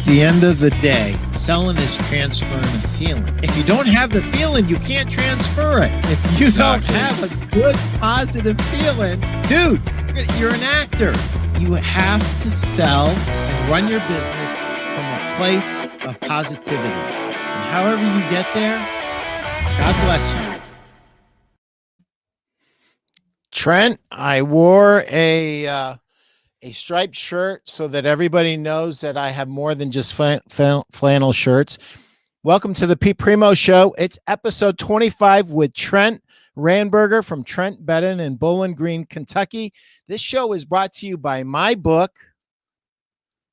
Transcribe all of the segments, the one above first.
the end of the day, selling is transferring a feeling. If you don't have the feeling, you can't transfer it. If you don't have a good, positive feeling, dude, you're an actor. You have to sell and run your business from a place of positivity. And however you get there, God bless you. Trent, I wore a striped shirt so that everybody knows that I have more than just flannel shirts. Welcome to the Pete Primeau Show. It's episode 25 with Trent Ranburger from Trent Bedding in Bowling Green, Kentucky. This show is brought to you by my book,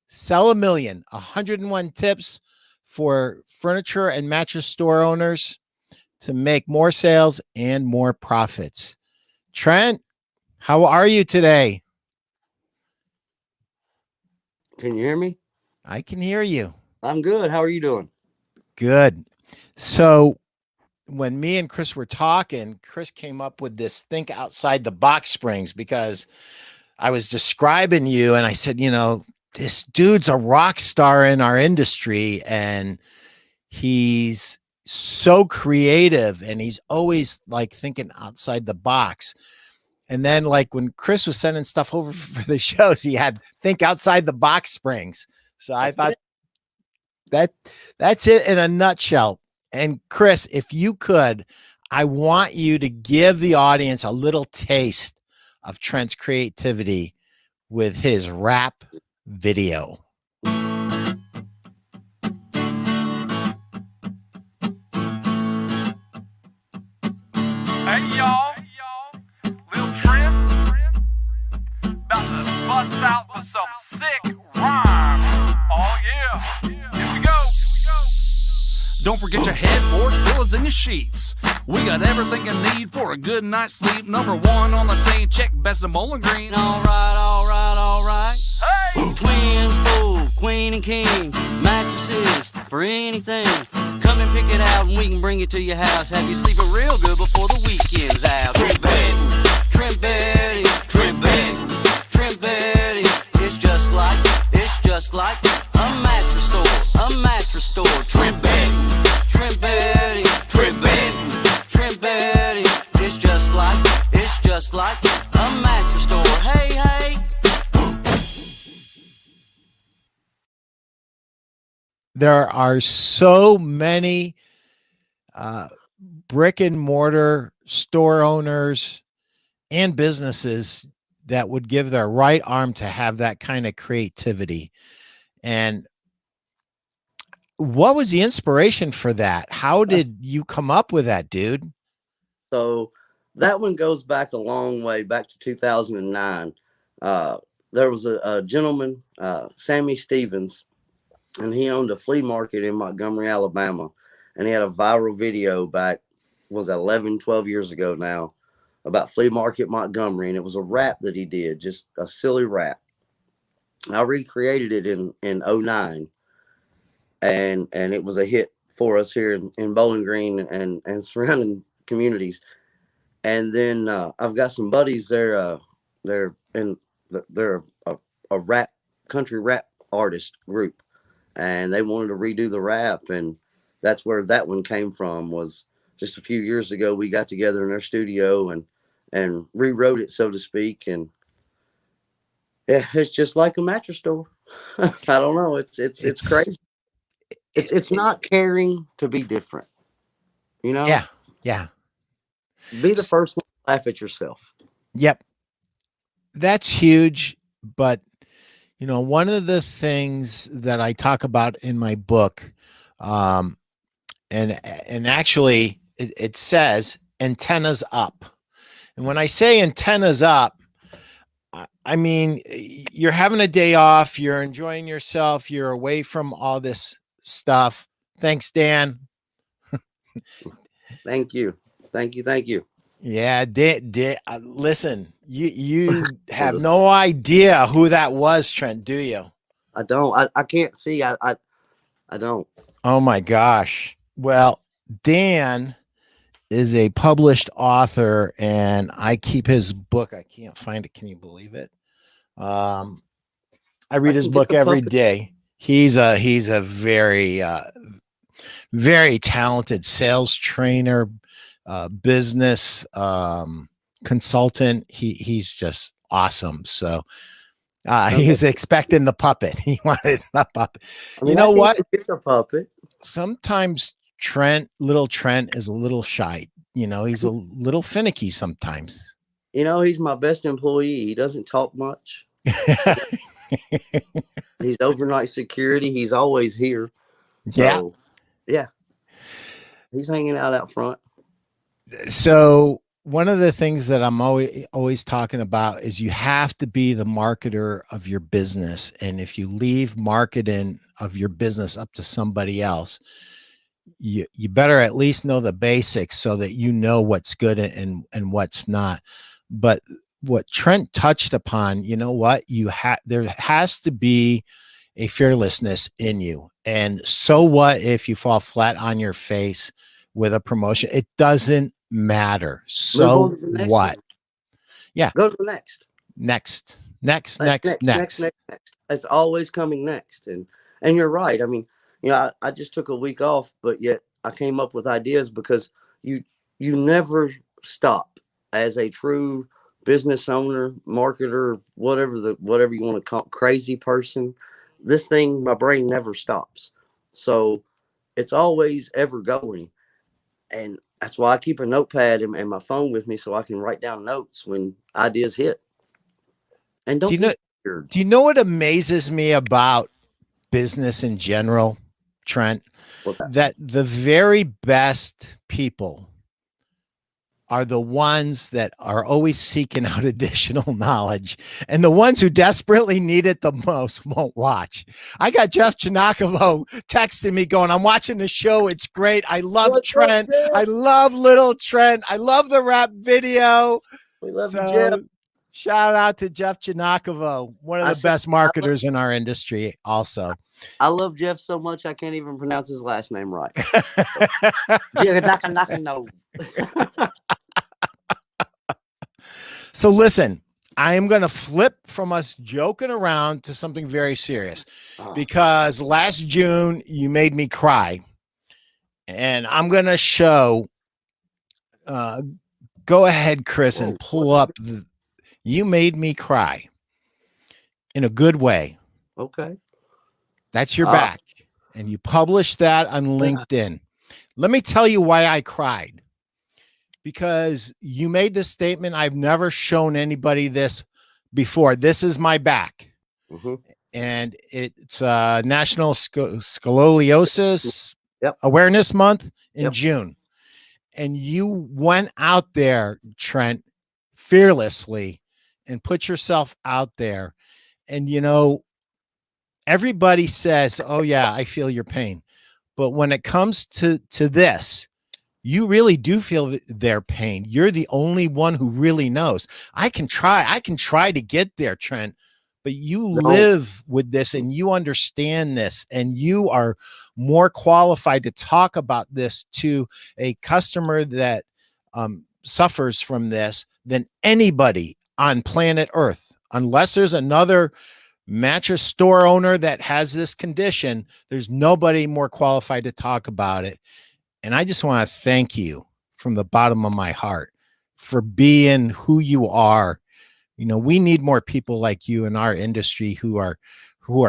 Sell a Million, 101 Tips for Furniture and Mattress Store Owners to make more sales and more profits. Trent, how are you today? Can you hear me? I can hear you. I'm good. How are you doing? Good. So when me and Chris were talking, Chris came up with this think outside the box springs because I was describing you and I said, you know, this dude's a rock star in our industry and he's so creative and he's always like thinking outside the box. And then like when Chris was sending stuff over for the shows, he had think outside the box springs. So I thought that's it in a nutshell. And Chris, if you could, I want you to give the audience a little taste of Trent's creativity with his rap video. Hey y'all, Lil Trent, about to bust out with some sick rhymes. Oh yeah, here we go. Don't forget your headboards, pillows, and your sheets. We got everything you need for a good night's sleep. Number one on the same check, best of Bowling Green. All right. Hey! Twins, full, queen and king, mattresses for anything. Come and pick it out and we can bring it to your house. Have you sleeping real good before the weekend's out. Trent Bedding, Trent Bedding, Trent Bedding. It's just like a mattress store. Trent Bedding, Trent Bedding, Trent Bedding, Trent Bedding. It's just like a mattress store. Hey. There are so many brick and mortar store owners and businesses that would give their right arm to have that kind of creativity. And what was the inspiration for that? How did you come up with that, dude? So that one goes back a long way, back to 2009. There was a gentleman, Sammy Stevens, and he owned a flea market in Montgomery, Alabama. And he had a viral video back, 12 years ago now, about Flea Market Montgomery. And it was a rap that he did, just a silly rap. I recreated it in 2009. And it was a hit for us here in Bowling Green and surrounding communities. And then I've got some buddies there. They're a rap, country rap artist group. And they wanted to redo the rap, and that's where that one came from. Was just a few years ago we got together in their studio and rewrote it, so to speak. And yeah, it's just like a mattress store. I don't know. It's crazy. It's not caring to be different, you know. Yeah. Be the first one to laugh at yourself. Yep, that's huge, but. You know, one of the things that I talk about in my book, and actually it says antennas up. And when I say antennas up, I mean, you're having a day off, you're enjoying yourself, you're away from all this stuff. Thanks, Dan. Thank you. Yeah, listen, you have no idea who that was, Trent, do you? I don't. I can't see. I don't. Oh my gosh. Well, Dan is a published author and I keep his book. I can't find it. Can you believe it? I read his book every day. He's a very very talented sales trainer, business consultant. He's just awesome. So he's expecting the puppet. He wanted the puppet. I mean, You know what? It's a puppet. Sometimes little Trent is a little shy. You know, he's a little finicky sometimes. You know, he's my best employee. He doesn't talk much. He's overnight security. He's always here. So, yeah. He's hanging out front. So one of the things that I'm always talking about is you have to be the marketer of your business. And if you leave marketing of your business up to somebody else, you better at least know the basics so that you know what's good and what's not. But what Trent touched upon, you know what, there has to be a fearlessness in you. And so what if you fall flat on your face with a promotion? It doesn't matter. So what? One. Yeah. Go to the next. Next. It's always coming next. And you're right. I mean, you know, I just took a week off, but yet I came up with ideas because you never stop as a true business owner, marketer, whatever you want to call it, crazy person. This thing, my brain never stops. So it's always ever going. And that's why I keep a notepad and my phone with me so I can write down notes when ideas hit. And don't be scared. Do you know what amazes me about business in general, Trent? What's that? That the very best people are the ones that are always seeking out additional knowledge, and the ones who desperately need it the most won't watch. I got Jeff Janakovo texting me going, I'm watching the show. It's great. I love Trent. I love Little Trent. I love the rap video. We love you, Jeff. Shout out to Jeff Janakovo, one of the best marketers in our industry also. I love Jeff so much I can't even pronounce his last name right. So listen, I am going to flip from us joking around to something very serious, because last June you made me cry, and I'm going to show, go ahead, Chris, and pull up you made me cry in a good way. Okay. That's your back. And you published that on LinkedIn. Let me tell you why I cried. Because you made this statement, I've never shown anybody this before. This is my back. Mm-hmm. And it's National Scoliosis Yep. Awareness Month in June. And you went out there, Trent, fearlessly and put yourself out there. And, you know, everybody says, oh, yeah, I feel your pain. But when it comes to this, you really do feel their pain. You're the only one who really knows. I can try to get there, Trent, but you live with this and you understand this, and you are more qualified to talk about this to a customer that suffers from this than anybody on planet Earth. Unless there's another mattress store owner that has this condition, there's nobody more qualified to talk about it. And I just want to thank you from the bottom of my heart for being who you are. You know, we need more people like you in our industry who are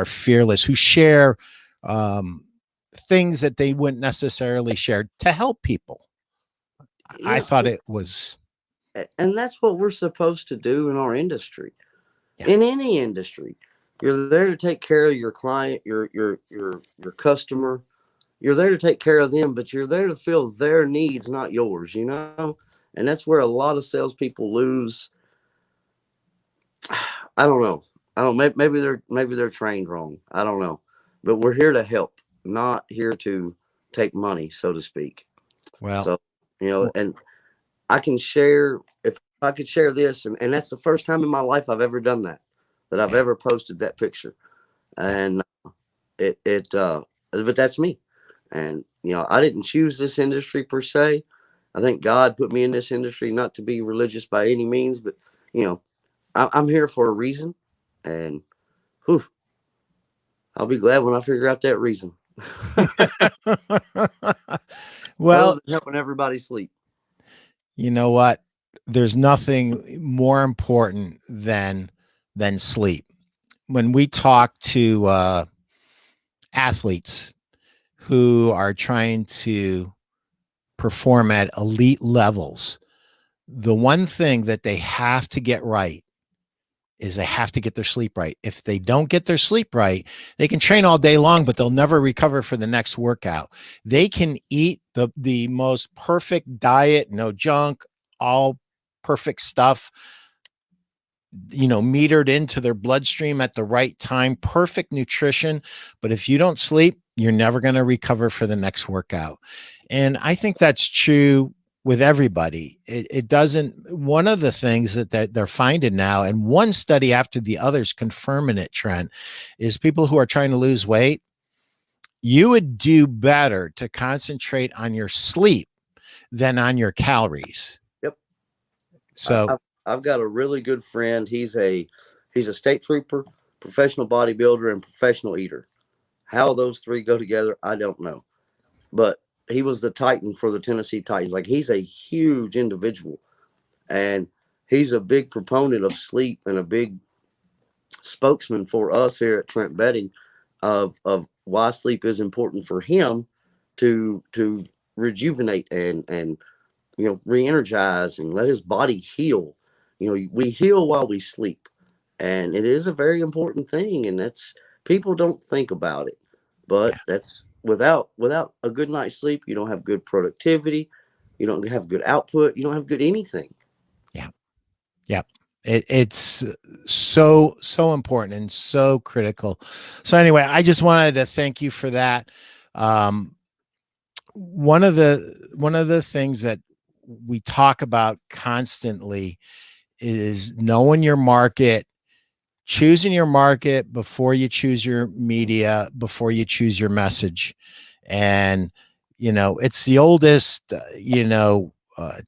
fearless, who share things that they wouldn't necessarily share to help people. Yeah. I thought it was. And that's what we're supposed to do in our industry. Yeah. In any industry, you're there to take care of your client, your customer. You're there to take care of them, but you're there to fill their needs, not yours, you know? And that's where a lot of salespeople lose. I don't know. Maybe they're trained wrong. I don't know. But we're here to help, not here to take money, so to speak. Well, so, you know, and I can share, if I could share this, and that's the first time in my life I've ever done that I've ever posted that picture. And but that's me. And, you know, I didn't choose this industry per se. I think God put me in this industry, not to be religious by any means, but, you know, I'm here for a reason. And I'll be glad when I figure out that reason. Well, Other than helping everybody sleep. you know what? There's nothing more important than sleep. When we talk to athletes who are trying to perform at elite levels, the one thing that they have to get right is they have to get their sleep right. If they don't get their sleep right, they can train all day long, but they'll never recover for the next workout. They can eat the most perfect diet, no junk, all perfect stuff, metered into their bloodstream at the right time, perfect nutrition. But if you don't sleep, you're never going to recover for the next workout. And I think that's true with everybody. It doesn't, one of the things that they're finding now, and one study after the others confirming it, Trent, is people who are trying to lose weight, you would do better to concentrate on your sleep than on your calories. Yep. So I've got a really good friend. He's a state trooper, professional bodybuilder, and professional eater. How those three go together, I don't know. But he was the Titan for the Tennessee Titans. Like, he's a huge individual, and he's a big proponent of sleep and a big spokesman for us here at Trent Bedding of why sleep is important for him to rejuvenate and re-energize and let his body heal. We heal while we sleep, and it is a very important thing, and that's, people don't think about it, but that's, without a good night's sleep, you don't have good productivity, you don't have good output, you don't have good anything. Yeah. It's so important and so critical. So anyway, I just wanted to thank you for that. One of the things that we talk about constantly is knowing your market, choosing your market before you choose your media, before you choose your message. And, it's the oldest,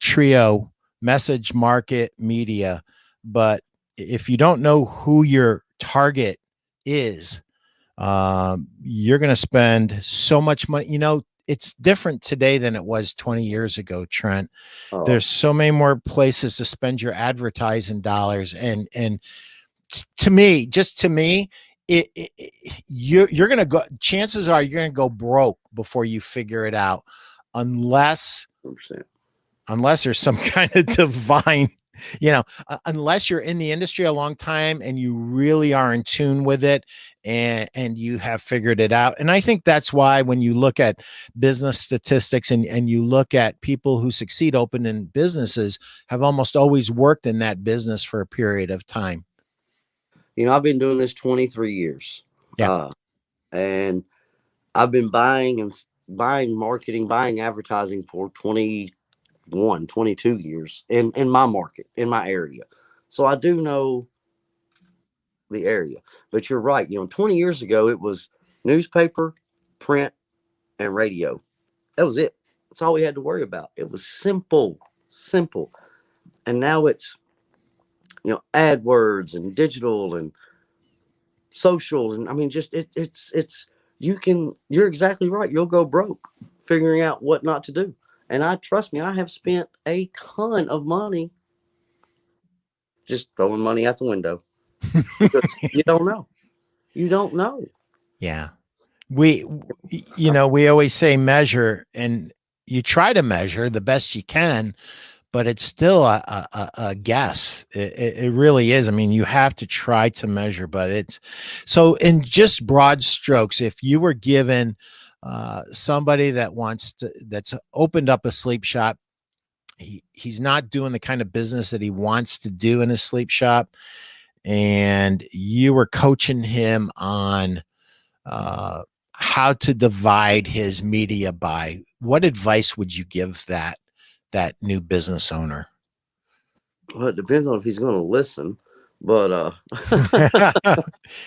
trio: message, market, media. But if you don't know who your target is, you're going to spend so much money. It's different today than it was 20 years ago, Trent. Oh. There's so many more places to spend your advertising dollars. And to me, you're going to go, chances are you're going to go broke before you figure it out, unless 100%. There's some kind of divine, unless you're in the industry a long time and you really are in tune with it and you have figured it out. And I think that's why when you look at business statistics and you look at people who succeed opening businesses, have almost always worked in that business for a period of time. I've been doing this 23 years. Yeah. And I've been buying marketing, buying advertising for 22 years in my market, in my area. So I do know the area. But you're right. 20 years ago, it was newspaper, print, and radio. That was it. That's all we had to worry about. It was simple. And now it's, AdWords and digital and social. And I mean, just you're exactly right. You'll go broke figuring out what not to do. And trust me, I have spent a ton of money just throwing money out the window because you don't know. Yeah. We always say measure, and you try to measure the best you can, but it's still a guess. It really is. I mean, you have to try to measure, but it's so in just broad strokes, if you were given somebody that's opened up a sleep shop, he's not doing the kind of business that he wants to do in a sleep shop, and you were coaching him on how to divide his media buy, what advice would you give that new business owner? Well, it depends on if he's going to listen, but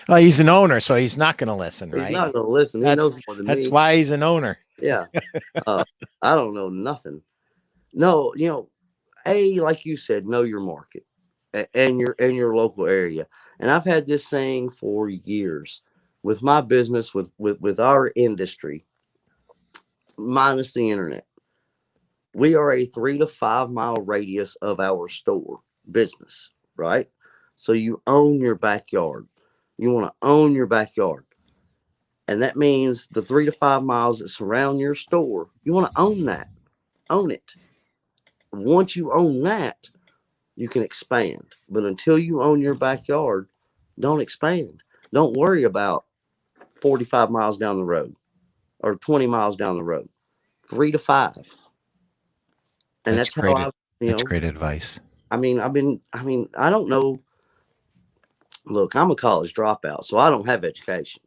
well, he's an owner, so he's not going to listen, right? He's not going to listen. He knows more than me. That's why he's an owner. Yeah. I don't know nothing. No, like you said, know your market and your local area. And I've had this saying for years. with my business, with our industry, minus the internet, we are a 3 to 5 mile radius of our store business, right? So you own your backyard. You want to own your backyard. And that means the 3 to 5 miles that surround your store, you want to own that. Own it. Once you own that, you can expand. But until you own your backyard, don't expand. Don't worry about 45 miles down the road or 20 miles down the road. 3 to 5. And that's great. how That's great advice. I don't know. Look, I'm a college dropout, so I don't have education.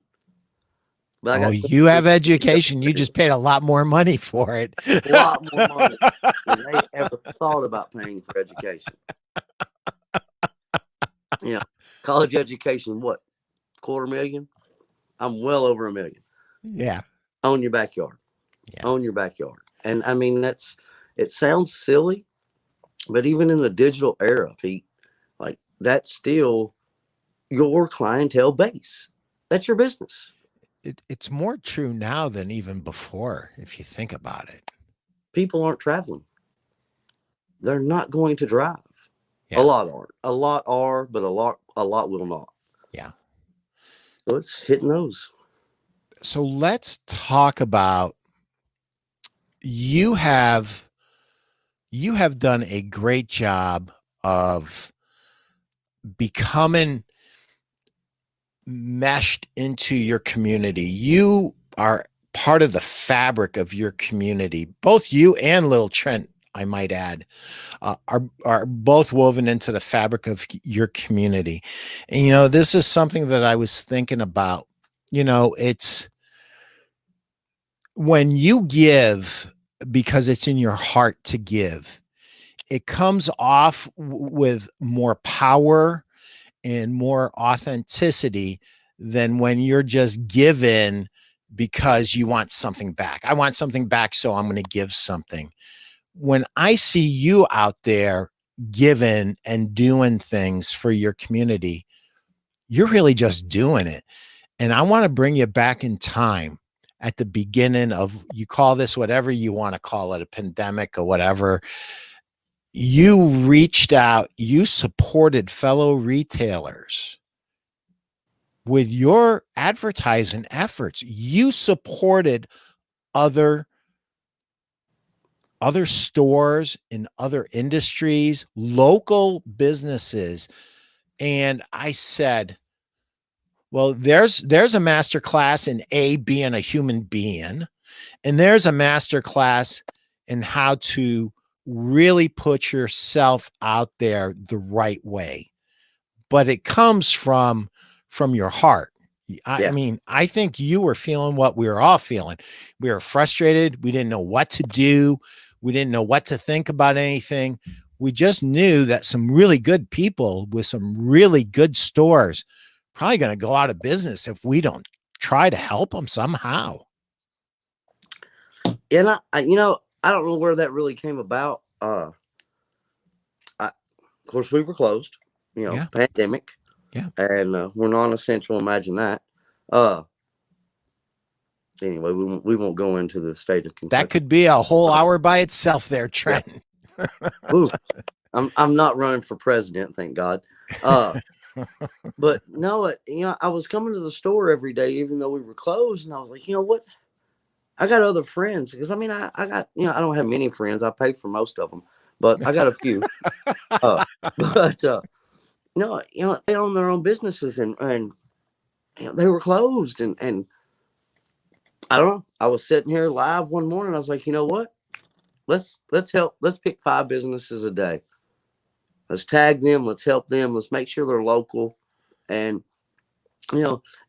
But you have education. You just paid a lot more money for it. A lot more money than they ever thought about paying for education. College education, what? $250,000? I'm well over $1 million. Yeah. Own your backyard. Yeah. Own your backyard. And I mean, it sounds silly, but even in the digital era, Pete, like that's still your clientele base. That's your business. It's more true now than even before, if you think about it. People aren't traveling. They're not going to drive. Yeah. A lot aren't. A lot are, but a lot will not. Yeah. So it's hitting those. So let's talk about, you have done a great job of becoming meshed into your community. You are part of the fabric of your community. Both you and Lil Trent, I might add, are both woven into the fabric of your community. And, this is something that I was thinking about. It's when you give because it's in your heart to give, it comes off with more power and more authenticity than when you're just given because you want something back. I want something back, so I'm going to give something. When I see you out there giving and doing things for your community, you're really just doing it. And I want to bring you back in time at the beginning of, you call this whatever you want to call it, a pandemic or whatever. You reached out, you supported fellow retailers with your advertising efforts. You supported other stores in other industries, local businesses. And I said, well, there's a master class in being a human being, and there's a master class in how to really put yourself out there the right way. But it comes from your heart. I mean, I think you were feeling what we were all feeling. We were frustrated. We didn't know what to do. We didn't know what to think about anything. We just knew that some really good people with some really good stores probably going to go out of business if we don't try to help them somehow. And I don't know where that really came about. Of course, we were closed, pandemic. Yeah. And we're non-essential. Imagine that. Anyway, we won't go into the state of Kentucky. That could be a whole hour by itself there, Trent. Yeah. Ooh, I'm not running for president, thank God. But no, I was coming to the store every day, even though we were closed, and I was like, what? I got other friends, because I got, I don't have many friends. I pay for most of them, but I got a few. They own their own businesses, and they were closed, and I don't know. I was sitting here live one morning. I was like, you know what? Let's help. Let's pick 5 businesses a day. Let's tag them. Let's help them. Let's make sure they're local. And,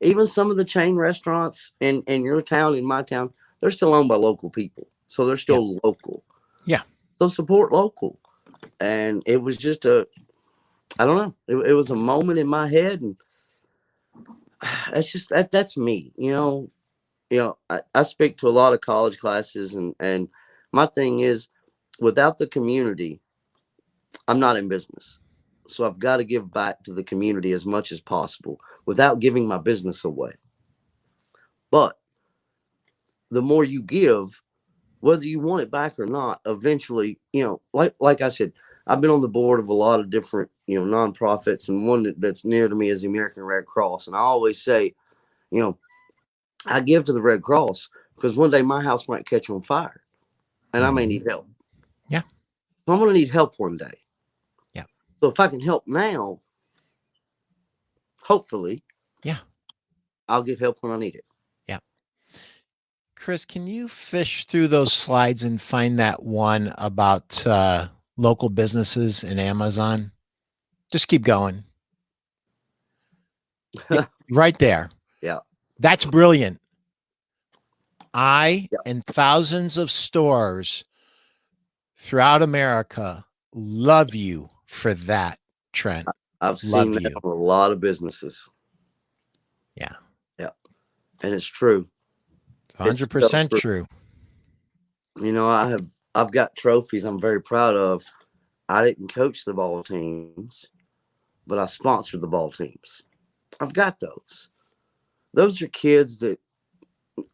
even some of the chain restaurants in your town, in my town, they're still owned by local people. So they're still local. Yeah. So support local. And it was just I don't know. It was a moment in my head. And that's just, that's me, I speak to a lot of college classes, and my thing is, without the community, I'm not in business. So I've got to give back to the community as much as possible without giving my business away. But the more you give, whether you want it back or not, eventually, like I said, I've been on the board of a lot of different, nonprofits, and one that's near to me is the American Red Cross. And I always say, I give to the Red Cross because one day my house might catch on fire and I may need help. Yeah. So I'm going to need help one day. Yeah. So if I can help now, hopefully, I'll get help when I need it. Yeah. Chris, can you fish through those slides and find that one about local businesses and Amazon? Just keep going. Right there. Yeah. That's brilliant. And thousands of stores throughout America love you for that, Trent. I've seen that on a lot of businesses. Yeah. Yeah. And it's true. 100% true. I've got trophies I'm very proud of. I didn't coach the ball teams, but I sponsored the ball teams. I've got those. Those are kids that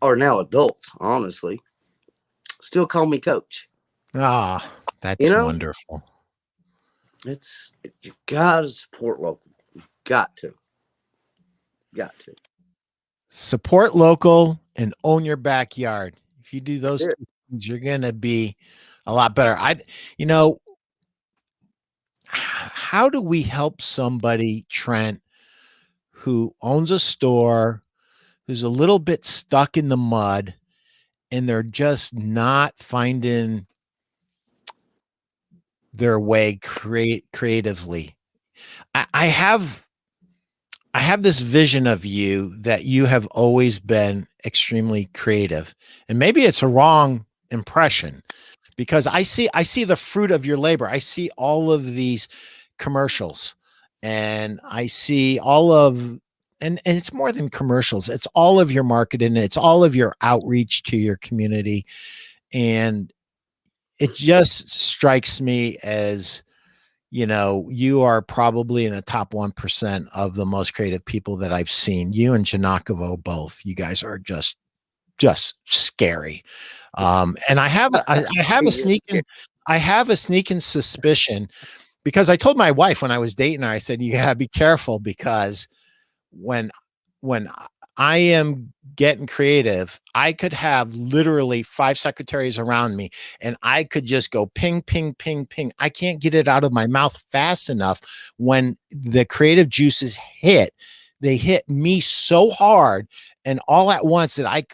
are now adults, honestly, still call me coach. Ah, that's wonderful. You've got to support local. You've got to. Support local and own your backyard. If you do those two things, you're going to be a lot better. How do we help somebody, Trent, who owns a store, who's a little bit stuck in the mud, and they're just not finding their way creatively? I have this vision of you that you have always been extremely creative, and maybe it's a wrong impression because I see the fruit of your labor. I see all of these commercials, and I see all of, and it's more than commercials. It's all of your marketing. It's all of your outreach to your community. And it just strikes me as, you are probably in the top 1% of the most creative people that I've seen. You and Janakovo both. You guys are just scary. And I have a sneaking suspicion, because I told my wife when I was dating her, I said, you gotta be careful, because when I am getting creative, I could have literally 5 secretaries around me and I could just go ping, ping, ping, ping. I can't get it out of my mouth fast enough. When the creative juices hit, they hit me so hard and all at once that I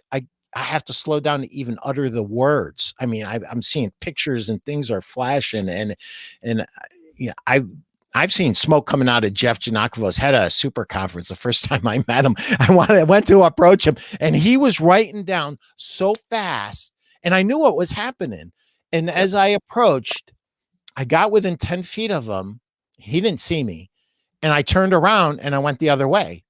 have to slow down to even utter the words. I mean, I'm seeing pictures and things are flashing, and I've seen smoke coming out of Jeff Janakovo's head at a super conference. The first time I met him, I went to approach him, and he was writing down so fast, and I knew what was happening. And as I approached, I got within 10 feet of him. He didn't see me, and I turned around and I went the other way.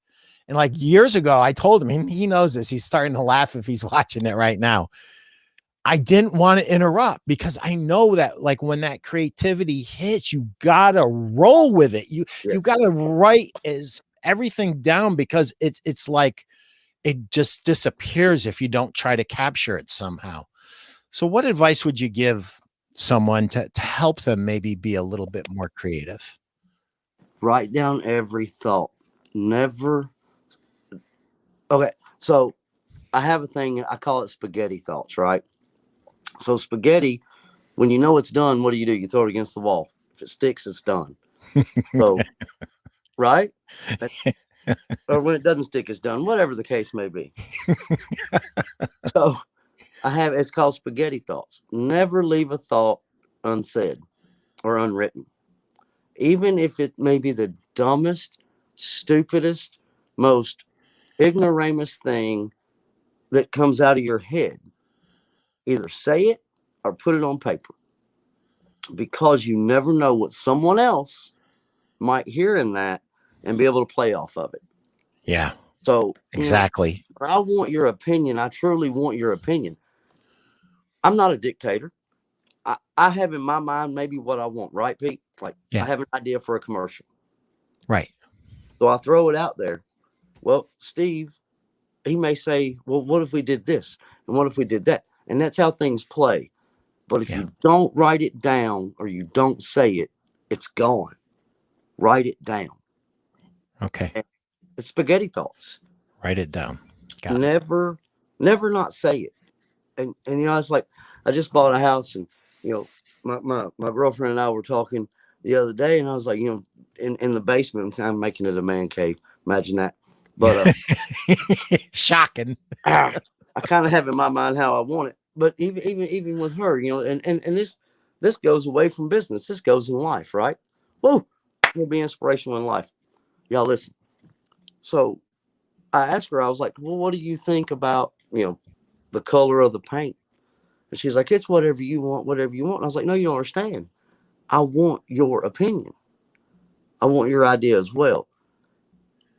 And like years ago, I told him, and he knows this. He's starting to laugh if he's watching it right now. I didn't want to interrupt because I know that, like, when that creativity hits, you gotta roll with it. You gotta write everything down, because it's like it just disappears if you don't try to capture it somehow. So what advice would you give someone to help them maybe be a little bit more creative? Write down every thought. Never. Okay. So I have a thing, I call it spaghetti thoughts, right? So spaghetti, when you know it's done, what do? You throw it against the wall. If it sticks, it's done. So, right? Or when it doesn't stick, it's done. Whatever the case may be. So it's called spaghetti thoughts. Never leave a thought unsaid or unwritten. Even if it may be the dumbest, stupidest, most ignoramus thing that comes out of your head. Either say it or put it on paper, because you never know what someone else might hear in that and be able to play off of it. Yeah. So exactly. I want your opinion. I truly want your opinion. I'm not a dictator. I have in my mind maybe what I want, right, Pete? Like, I have an idea for a commercial. Right. So I throw it out there. Well, Steve, he may say, well, what if we did this? And what if we did that? And that's how things play. But if you don't write it down or you don't say it, it's gone. Write it down. Okay. And it's spaghetti thoughts. Write it down. Got it. Never not say it. And you know, it's like, I just bought a house, and, you know, my girlfriend and I were talking the other day, and I was like, you know, in the basement, I'm kind of making it a man cave. Imagine that. But shocking. I kind of have in my mind how I want it. But even with her, you know, and this goes away from business. This goes in life, right? Whoa, it'll be inspirational in life. Y'all listen. So I asked her, I was like, well, what do you think about, you know, the color of the paint? And she's like, it's whatever you want, whatever you want. And I was like, no, you don't understand. I want your opinion. I want your idea as well.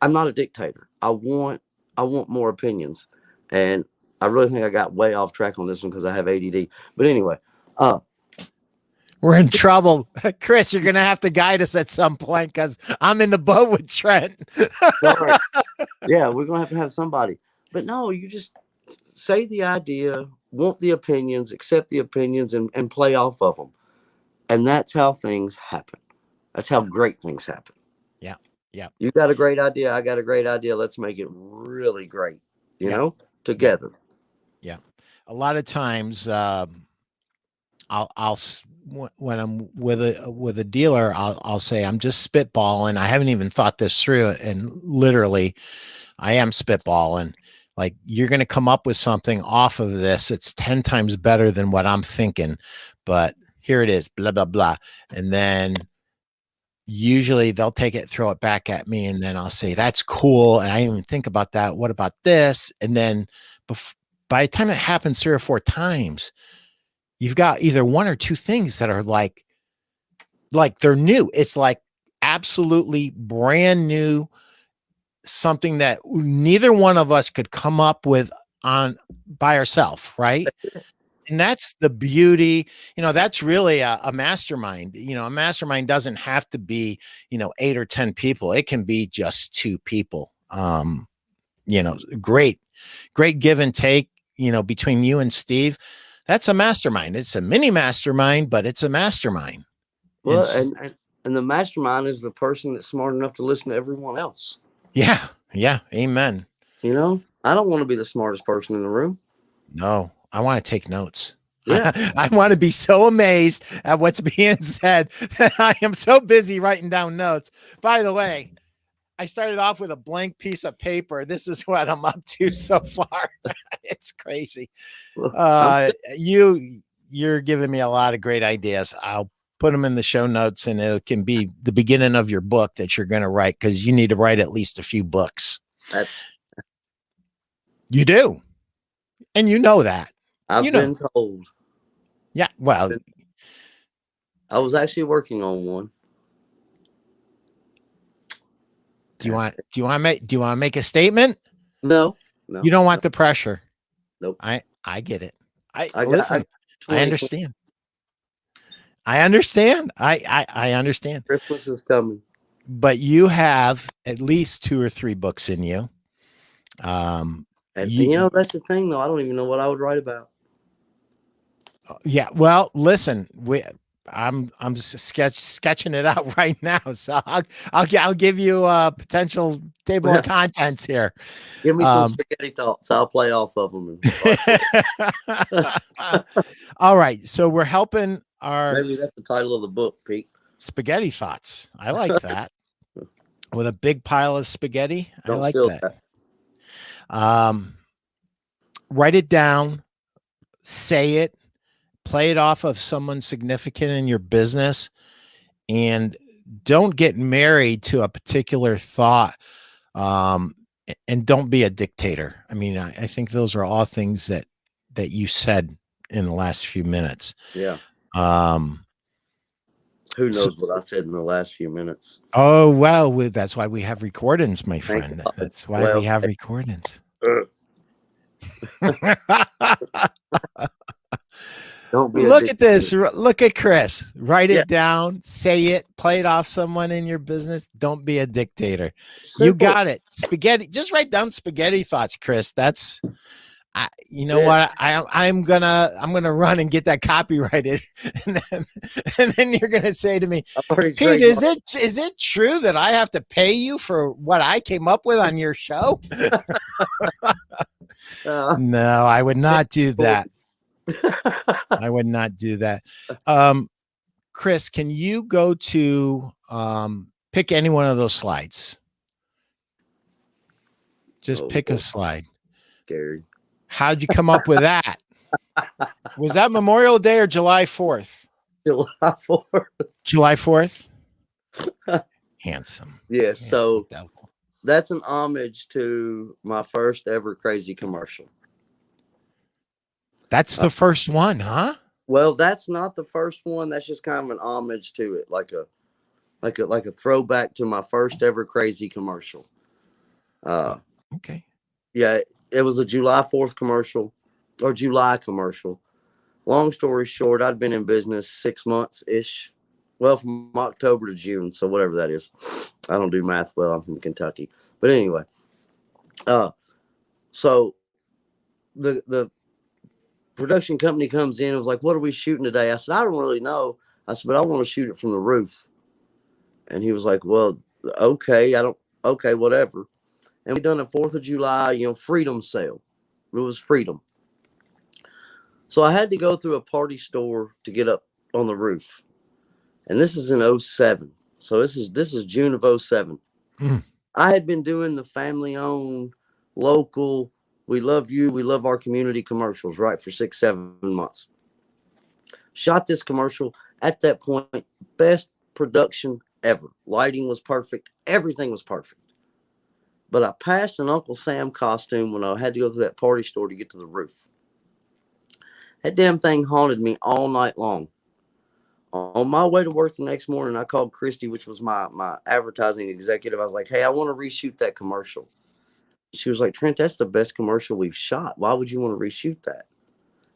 I'm not a dictator. I want more opinions. And I really think I got way off track on this one because I have ADD. But anyway, we're in trouble. Chris, you're going to have to guide us at some point because I'm in the boat with Trent. Right. Yeah, we're going to have somebody. But no, you just say the idea, want the opinions, accept the opinions, and play off of them. And that's how things happen. That's how great things happen. Yeah. Yeah. You got a great idea. I got a great idea. Let's make it really great, you know, together. Yeah. A lot of times, I'll when I'm with a dealer, I'll say, I'm just spitballing. I haven't even thought this through. And literally I am spitballing. Like, you're going to come up with something off of this. It's 10 times better than what I'm thinking, but here it is, blah, blah, blah. And then usually they'll take it, throw it back at me. And then I'll say, that's cool. And I didn't even think about that. What about this? And then by the time it happens 3 or 4 times, you've got either 1 or 2 things that are like they're new. It's like absolutely brand new, something that neither one of us could come up with by ourselves. Right. And that's the beauty, you know, that's really a mastermind. You know, a mastermind doesn't have to be, you know, 8 or 10 people. It can be just 2 people. You know, great give and take, you know, between you and Steve. That's a mastermind. It's a mini mastermind, but it's a mastermind. Well, and the mastermind is the person that's smart enough to listen to everyone else. Yeah. Yeah. Amen. You know, I don't want to be the smartest person in the room. No, I want to take notes. Yeah. I want to be so amazed at what's being said. I am so busy writing down notes. By the way, I started off with a blank piece of paper. This is what I'm up to so far. It's crazy. You're giving me a lot of great ideas. I'll put them in the show notes, and it can be the beginning of your book that you're going to write, because you need to write at least a few books. You do. And you know that. I've been told. Yeah. Well, I was actually working on one. Do you want to make a statement? No. You don't want the pressure. Nope. I get it. I understand. I understand. I understand. Christmas is coming. But you have at least 2 or 3 books in you. And you know, that's the thing, though. I don't even know what I would write about. Yeah. Well, listen, I'm just sketching it out right now. So I'll give you a potential table of contents here. Give me some spaghetti thoughts. I'll play off of them. All right. So we're helping our. Maybe that's the title of the book, Pete. Spaghetti thoughts. I like that. With a big pile of spaghetti. I like that. Write it down, say it, play it off of someone significant in your business, and don't get married to a particular thought. And don't be a dictator. I mean, I think those are all things that you said in the last few minutes. Yeah. Who knows what I said in the last few minutes? Oh, well, that's why we have recordings, my friend. That's why we have recordings. Don't be Look at this. Look at Chris. Write Yeah. it down, say it, play it off someone in your business. Don't be a dictator. You Simple. got it. Spaghetti. Just write down spaghetti thoughts, Chris. That's you know Yeah. what? I'm gonna run and get that copyrighted, and then you're gonna say to me, I've already Pete, trademarked. is it true that I have to pay you for what I came up with on your show? No, I would not do that. I would not do that. Chris, can you go to pick any one of those slides? Just pick a slide. Gary. How'd you come up with that? Was that Memorial Day or July 4th? July 4th. July 4th? Handsome. Yeah, so Devil. that's an homage to my first ever crazy commercial. That's the first one, huh? Well, that's not the first one. That's just kind of an homage to it, like a throwback to my first ever crazy commercial. Okay. Yeah, it was a July 4th commercial or July commercial. Long story short, I'd been in business 6 months ish. Well, from October to June, so whatever that is. I don't do math well. I'm from Kentucky. But anyway, so the production company comes in and was like, "What are we shooting today?" I said, "I don't really know." I said, "But I want to shoot it from the roof." And he was like, "Well, okay, okay, whatever." And we done a 4th of July, freedom sale. It was freedom. So I had to go through a party store to get up on the roof. And this is in 07. So this is June of 07. Mm. I had been doing the family-owned, local, we love you, we love our community commercials, right, for 6-7 months. Shot this commercial at that point, best production ever. Lighting was perfect. Everything was perfect. But I passed an Uncle Sam costume when I had to go through that party store to get to the roof. That damn thing haunted me all night long. On my way to work the next morning, I called Christy, which was my advertising executive. I was like, "Hey, I want to reshoot that commercial." She was like, "Trent, that's the best commercial we've shot. Why would you want to reshoot that?"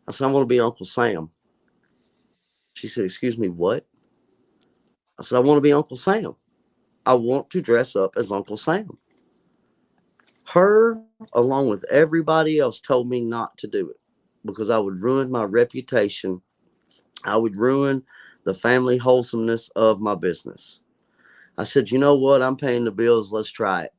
I said, "I want to be Uncle Sam." She said, "Excuse me, what?" I said, "I want to be Uncle Sam. I want to dress up as Uncle Sam." Her, along with everybody else, told me not to do it because I would ruin my reputation. I would ruin the family wholesomeness of my business. I said, "You know what? I'm paying the bills. Let's try it."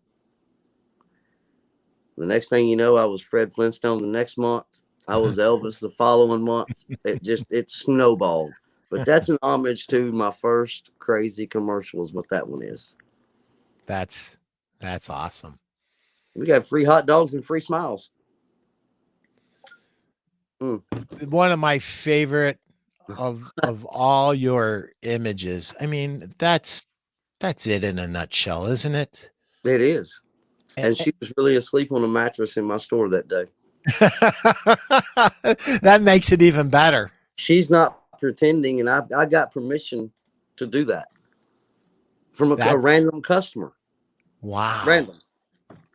The next thing you know, I was Fred Flintstone the next month. I was Elvis the following month. It snowballed. But that's an homage to my first crazy commercial is what that one is. That's awesome. We got free hot dogs and free smiles. One of my favorite of all your images. I mean, that's it in a nutshell, isn't it? It is. And she was really asleep on a mattress in my store that day. That makes it even better. She's not pretending, and I got permission to do that from a random customer. Wow. Random.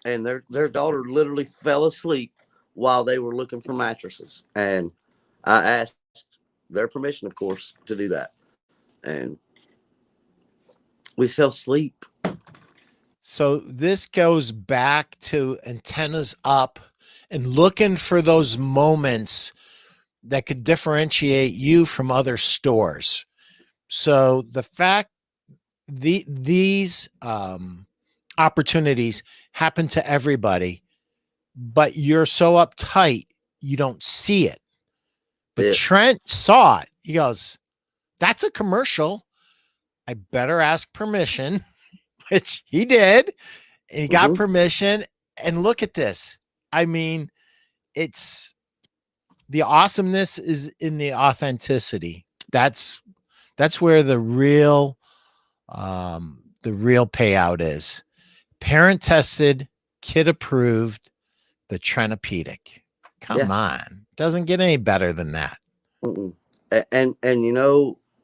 And their daughter literally fell asleep while they were looking for mattresses. And I asked their permission, of course, to do that. And we sell sleep. So this goes back to antennas up and looking for those moments that could differentiate you from other stores. So the fact these opportunities happen to everybody, but you're so uptight, you don't see it. But Yeah. Trent saw it. He goes, "That's a commercial. I better ask permission," which he did. And he got permission. And look at this. I mean, it's the awesomeness is in the authenticity. That's where the real payout is. Parent tested, kid approved, the Trentopedic. Come on. Doesn't get any better than that. Mm-mm. And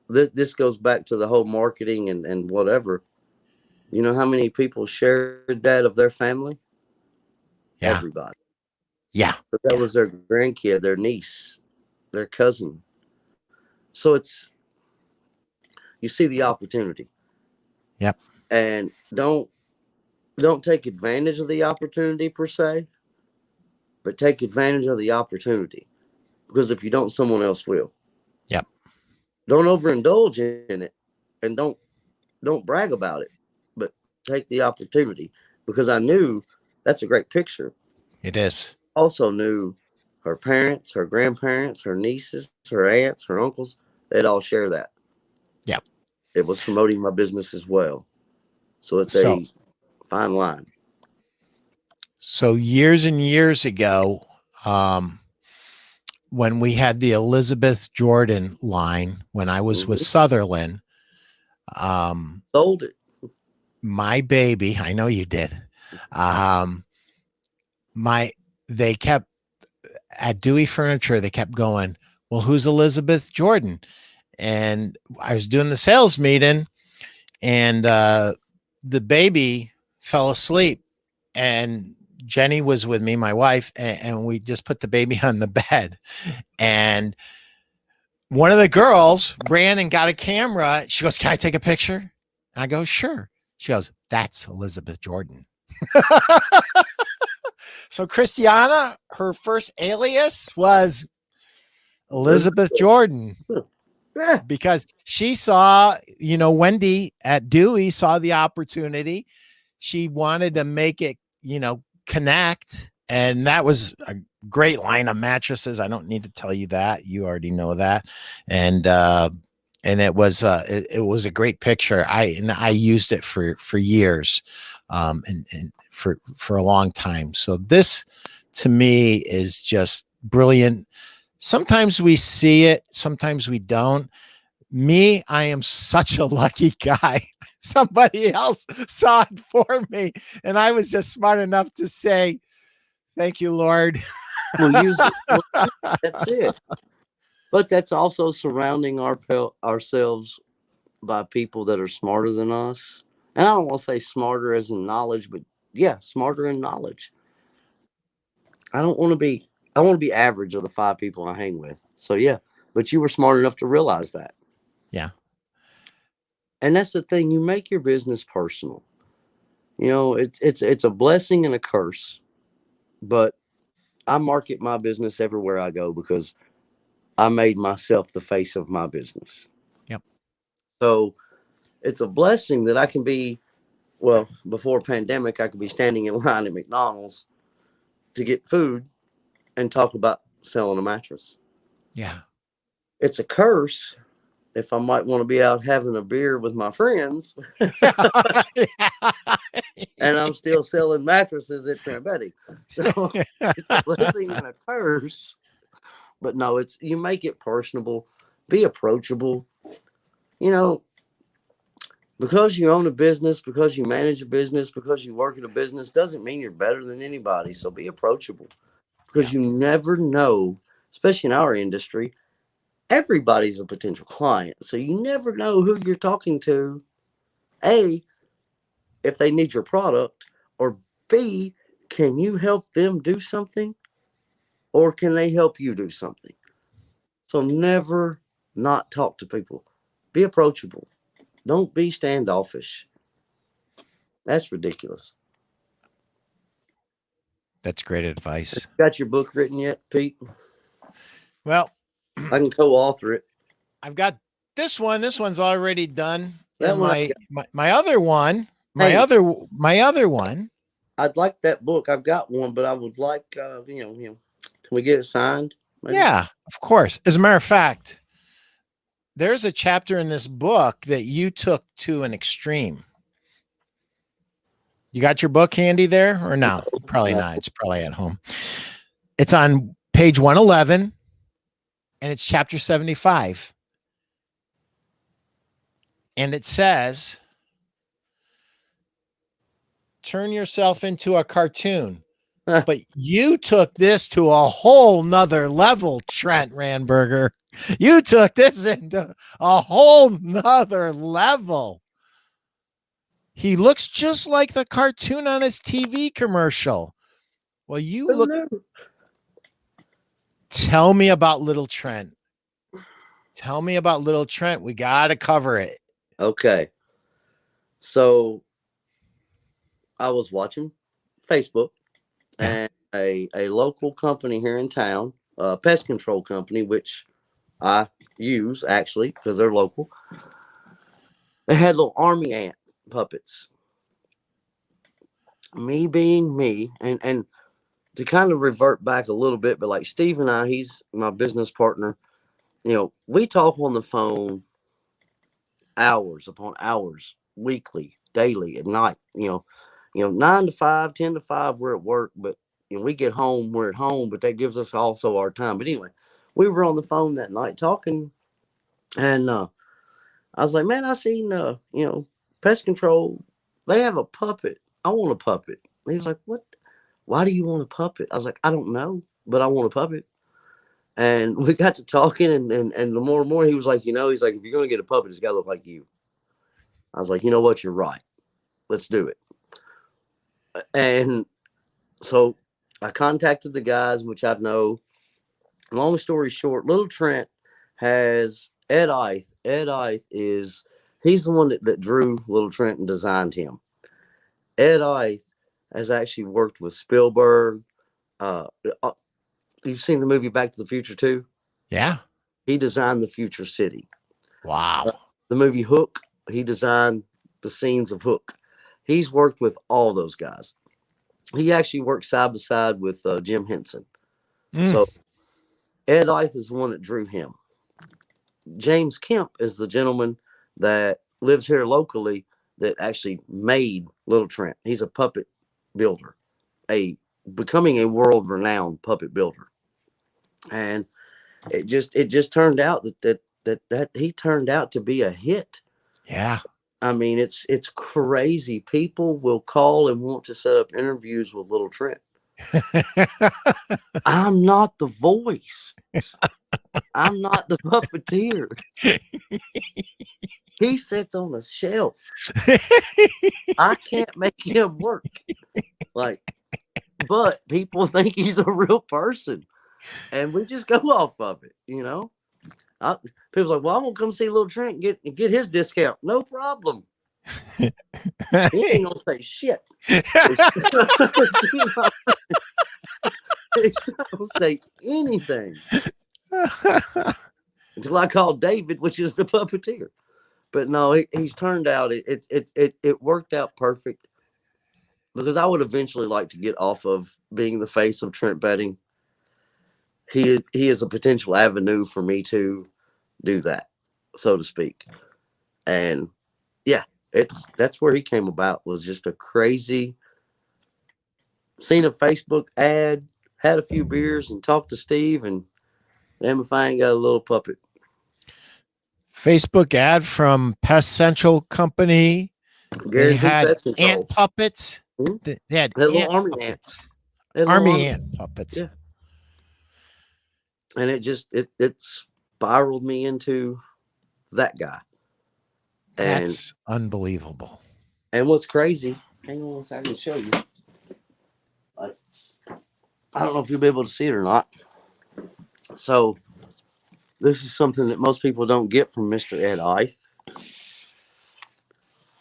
this goes back to the whole marketing and whatever. You know how many people shared that of their family? Yeah. Everybody. Yeah. But that was their grandkid, their niece, their cousin. So you see the opportunity. Yep. And don't take advantage of the opportunity per se, but take advantage of the opportunity, because if you don't, someone else will. Yep. Don't overindulge in it, and don't brag about it, but take the opportunity, because I knew that's a great picture. It is. Also knew her parents, her grandparents, her nieces, her aunts, her uncles, they'd all share that. Yep. It was promoting my business as well. So it's So- a fine line. So years and years ago, when we had the Elizabeth Jordan line, when I was with Sutherland, Sold it. my baby, I know you did. They kept at Dewey Furniture, they kept going, well, who's Elizabeth Jordan? And I was doing the sales meeting, and the baby fell asleep, and Jenny was with me, my wife, and we just put the baby on the bed. And one of the girls ran and got a camera. She goes, can I take a picture? And I go, sure. She goes, that's Elizabeth Jordan. So Christiana, her first alias was Elizabeth Jordan. Yeah. Because she saw, Wendy at Dewey saw the opportunity. She wanted to make it, connect. And that was a great line of mattresses. I don't need to tell you that. You already know that. And it was a great picture. I used it for years, and for a long time. So this to me is just brilliant. Sometimes we see it, sometimes we don't. Me, I am such a lucky guy. Somebody else saw it for me, and I was just smart enough to say, thank you, Lord. We'll use it. That's it. But that's also surrounding ourselves by people that are smarter than us. And I don't want to say smarter as in knowledge, but yeah, smarter in knowledge. I want to be average of the 5 people I hang with. So yeah, but you were smart enough to realize that. Yeah. And that's the thing. You make your business personal. It's a blessing and a curse, but I market my business everywhere I go because I made myself the face of my business. Yep. So it's a blessing that I can be, well, before pandemic, I could be standing in line at McDonald's to get food and talk about selling a mattress. Yeah. It's a curse if I might want to be out having a beer with my friends and I'm still selling mattresses at Trent Bedding. So it's a blessing and a curse. But no, you make it personable, be approachable. Because you own a business, because you manage a business, because you work in a business, doesn't mean you're better than anybody. So be approachable, because you never know, especially in our industry, everybody's a potential client. So you never know who you're talking to, A, if they need your product, or B, can you help them do something, or can they help you do something? So never not talk to people. Be approachable. Don't be standoffish. That's ridiculous. That's great advice. Got your book written yet, Pete? Well, I can co-author it. I've got this one. This one's already done. That And one my other one, my Hey. other one. I'd like that book. I've got one, but I would like, can we get it signed? Maybe? Yeah, of course. As a matter of fact, there's a chapter in this book that you took to an extreme. You got your book handy there or no? Probably not. It's probably at home. It's on page 111 and it's chapter 75. And it says, turn yourself into a cartoon. But you took this to a whole nother level, Trent Ranburger. You took this into a whole nother level. He looks just like the cartoon on his TV commercial. Well, you look. Tell me about Little Trent. Tell me about Little Trent. We got to cover it. Okay. So I was watching Facebook, Yeah. and a local company here in town, a pest control company, which I use actually because they're local. They had little army ant puppets. Me being me, and to kind of revert back a little bit, but like Steve and I, he's my business partner. We talk on the phone hours upon hours, weekly, daily, at night. 9 to 5, 10 to 5, we're at work, but we get home, we're at home, but that gives us also our time. But anyway, we were on the phone that night talking, and I was like, man, I seen, pest control, they have a puppet. I want a puppet. And he was like, what? Why do you want a puppet? I was like, I don't know, but I want a puppet. And we got to talking, and the more and more he was like, he's like, if you're going to get a puppet, it's got to look like you. I was like, you know what? You're right. Let's do it. And so I contacted the guys, which I know. Long story short, Lil Trent has Ed Ith. He's the one that drew Lil Trent and designed him. Ed Ith has actually worked with Spielberg. Uh, you've seen the movie Back to the Future too? Yeah. He designed the future city. Wow. The movie Hook, he designed the scenes of Hook. He's worked with all those guys. He actually worked side by side with Jim Henson. So Ed Ith is the one that drew him. James Kemp is the gentleman that lives here locally that actually made Lil Trent. He's a puppet builder, becoming a world-renowned puppet builder. And it just turned out that he turned out to be a hit. Yeah. I mean, it's crazy. People will call and want to set up interviews with Lil Trent. I'm not the voice. I'm not the puppeteer. He sits on a shelf. I can't make him work. But people think he's a real person, and we just go off of it. People's like, well, I'm gonna come see Lil Trent and get his discount. No problem. He ain't gonna say shit. He's not gonna say anything until I call David, which is the puppeteer. But no, he's turned out it worked out perfect, because I would eventually like to get off of being the face of Trent Bedding. He is a potential avenue for me to do that, so to speak. And yeah, that's where he came about, was just a crazy, seen a Facebook ad, had a few beers, and talked to Steve, and damn if I ain't got a little puppet. Facebook ad from Pest Central Company. They had ant puppets. Hmm? They had little army puppets. ants. Army ant puppets. Yeah. And it spiraled me into that guy. That's unbelievable. And what's crazy, hang on one second, I can show you. I don't know if you'll be able to see it or not. So this is something that most people don't get from Mr. Ed Ith.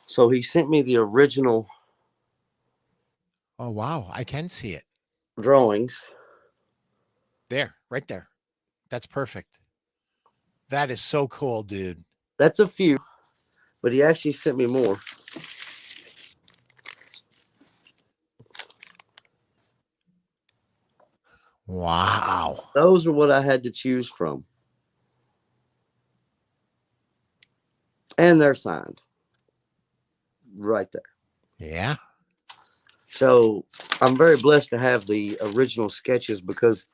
So he sent me the original. Oh, wow. I can see it. Drawings. There, right there. That's perfect. That is so cool, dude. That's a few, but he actually sent me more. Wow. Those are what I had to choose from. And they're signed. Right there. Yeah. So I'm very blessed to have the original sketches, because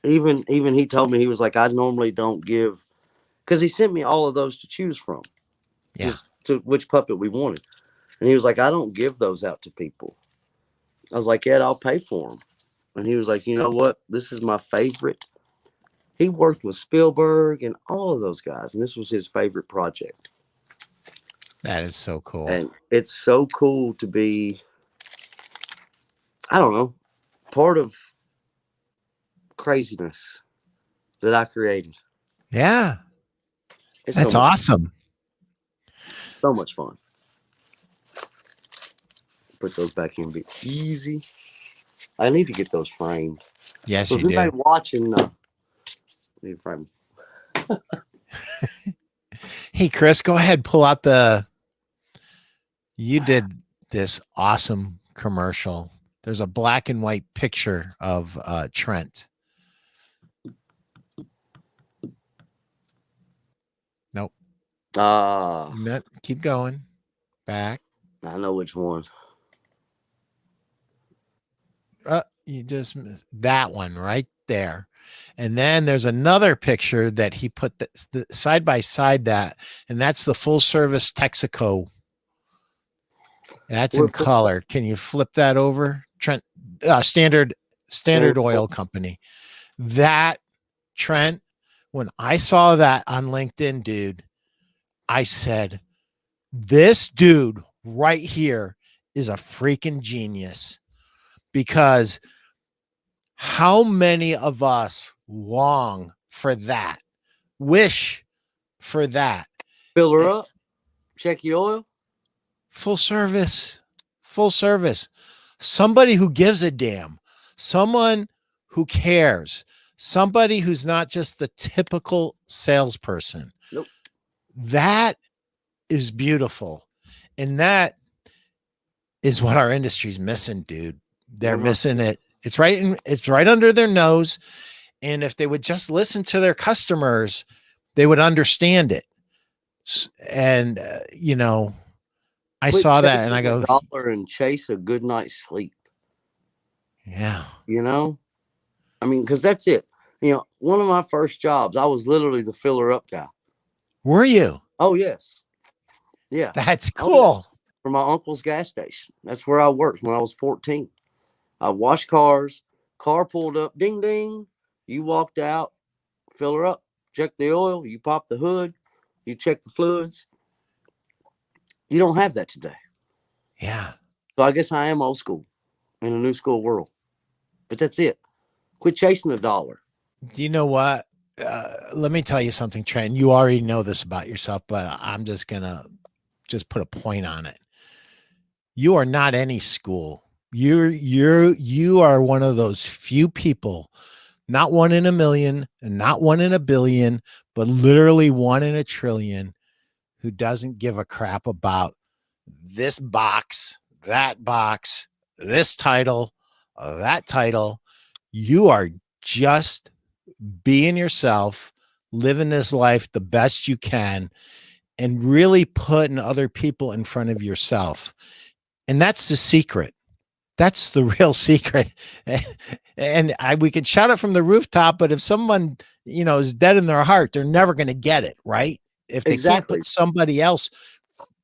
even he told me, he was like, I normally don't give, because he sent me all of those to choose from. Yeah. To which puppet we wanted. And he was like, I don't give those out to people. I was like, Ed, I'll pay for them. And he was like, you know what? This is my favorite. He worked with Spielberg and all of those guys, and this was his favorite project. That is so cool. And it's so cool to be, I don't know, part of craziness that I created. Yeah. It's That's so much awesome. So much fun. Put those back in, be easy. I need to get those framed. Yes, So you if anybody do. watching, need to frame. Hey, Chris, go ahead. Pull out you did this awesome commercial. There's a black and white picture of Trent. Nope. No, keep going. Back. I know which one. You just missed that one right there. And then there's another picture that he put the side by side that, and that's the full service Texaco. That's in color. Can you flip that over? Trent, standard oil company. That, Trent, when I saw that on LinkedIn, dude, I said, this dude right here is a freaking genius. Because how many of us long for that, wish for that? Fill her up, check your oil. Full service, somebody who gives a damn, someone who cares, somebody who's not just the typical salesperson. Nope. That is beautiful. And that is what our industry's missing, dude. They're missing it. It's right under their nose. And if they would just listen to their customers, they would understand it. And, I saw that and I go, dollar and chase a good night's sleep. Yeah. I mean, because that's it. One of my first jobs, I was literally the filler up guy. Were you? Oh, yes. Yeah. That's cool. Oh, yes. For my uncle's gas station. That's where I worked when I was 14. I washed cars. Car pulled up. Ding, ding. You walked out. Fill her up. Check the oil. You pop the hood. You check the fluids. You don't have that today. Yeah. So I guess I am old school in a new school world. But that's it. Quit chasing the dollar. Do you know what? Let me tell you something, Trent. You already know this about yourself, but I'm just going to put a point on it. You are not any school. You are one of those few people, not one in a million and not one in a billion, but literally one in a trillion, who doesn't give a crap about this box, this title, that title. You are just being yourself, living this life the best you can, and really putting other people in front of yourself. And that's the secret. That's the real secret. And we can shout it from the rooftop, but if someone, is dead in their heart, they're never going to get it, right? If they can't put somebody else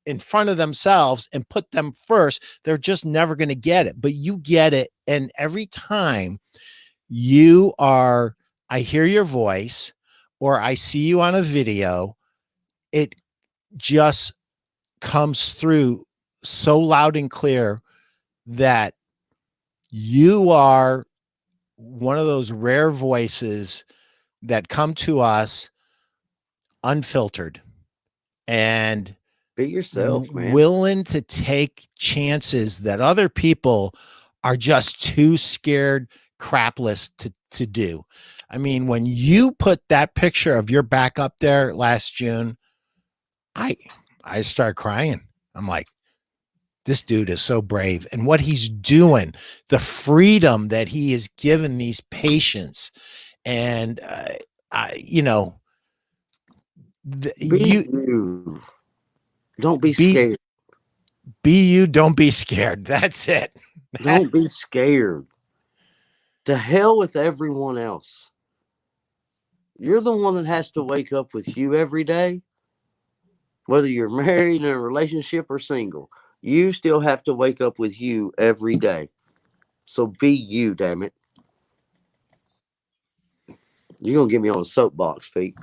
in front of themselves and put them first, they're just never going to get it. But you get it. And every time I hear your voice or I see you on a video, it just comes through so loud and clear that you are one of those rare voices that come to us unfiltered and be yourself, man. Willing to take chances that other people are just too scared crapless to do. I mean, when you put that picture of your back up there last June, I start crying. I'm like, this dude is so brave, and what he's doing, the freedom that he has given these patients, and you don't be scared. Be you, don't be scared. That's it. Don't be scared. To hell with everyone else. You're the one that has to wake up with you every day, whether you're married, in a relationship, or single. You still have to wake up with you every day. So be you, damn it. You're going to get me on a soapbox, Pete.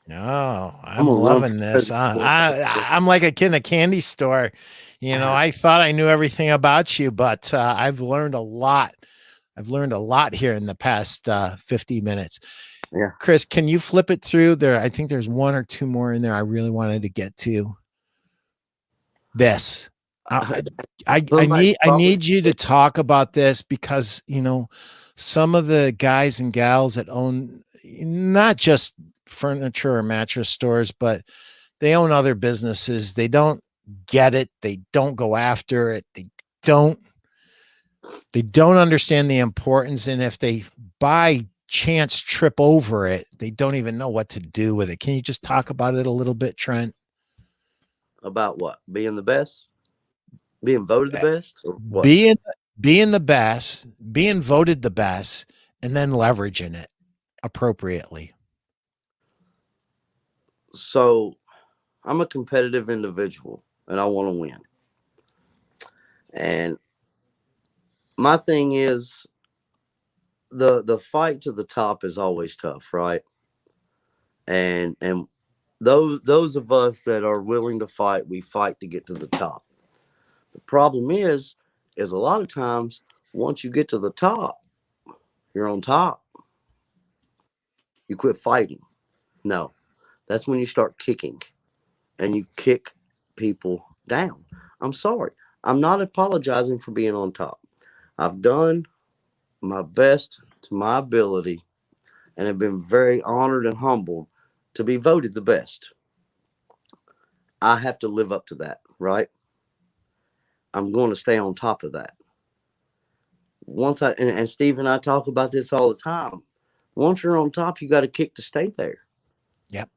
No, I'm loving this. I'm like a kid in a candy store. I thought I knew everything about you, but I've learned a lot. I've learned a lot here in the past 50 minutes. Yeah. Chris, can you flip it through there? I think there's one or two more in there I really wanted to get to. this. I Somebody need you to talk about this because, you know, some of the guys and gals that own not just furniture or mattress stores, but they own other businesses. They don't get it. They don't go after it. They don't understand the importance. And if they by chance trip over it, they don't even know what to do with it. Can you just talk about it a little bit, Trent? About what? Being the best? Being voted the best? Or what? Being the best, being voted the best, and then leveraging it appropriately. So I'm a competitive individual and I want to win. And my thing is the fight to the top is always tough, right? And those of us that are willing to fight, we fight to get to the top. The problem is a lot of times once you get to the top, you're on top. You quit fighting. No, that's when you start kicking and you kick people down. I'm sorry. I'm not apologizing for being on top. I've done my best to my ability and have been very honored and humbled to be voted the best. I have to live up to that, right? I'm going to stay on top of that. Once and Steve and I talk about this all the time. Once you're on top, you got to kick to stay there. Yep.